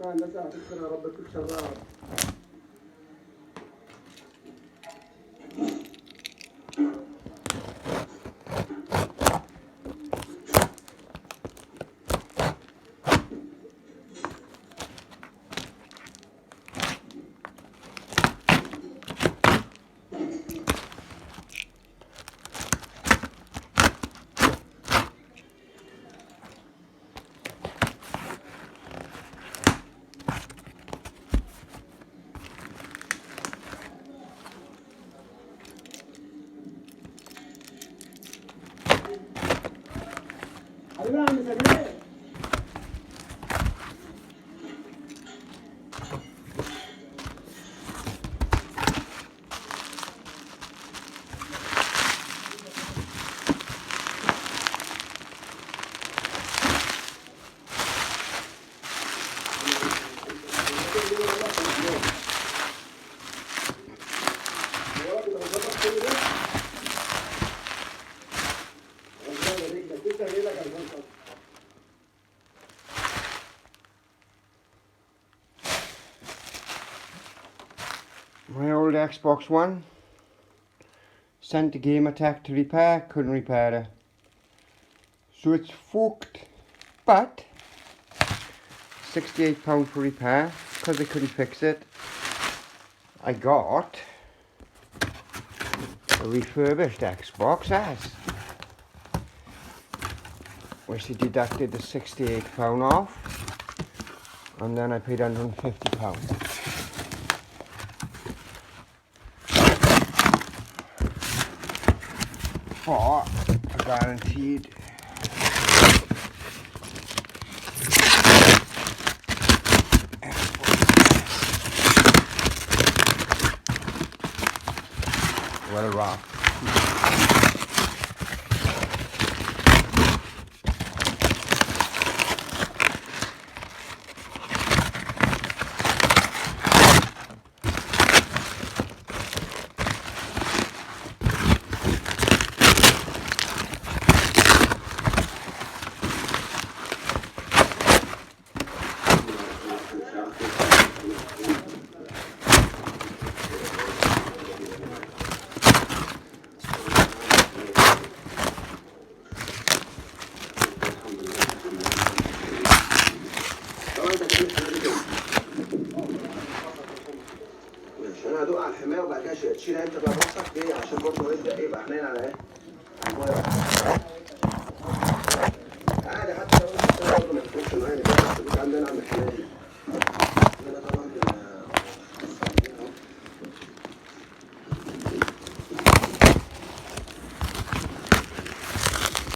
كان نساء تذكر يا رب كل شباب. My old Xbox One, sent to Gamertech to repair, couldn't repair it. So it's fucked, but £68 for repair, because they couldn't fix it. I got a refurbished Xbox S, which they deducted the £68 off, and then I paid £150. For a guaranteed well wrapped. انا هدوق على الحمايه وبعد كده تشيلها انت بقى بصك ايه عشان برضه يبدا يبقى حنين على ايه؟ عادي حتى لو انت برضه ما تكونش معايا بس عندنا عند الحمايه.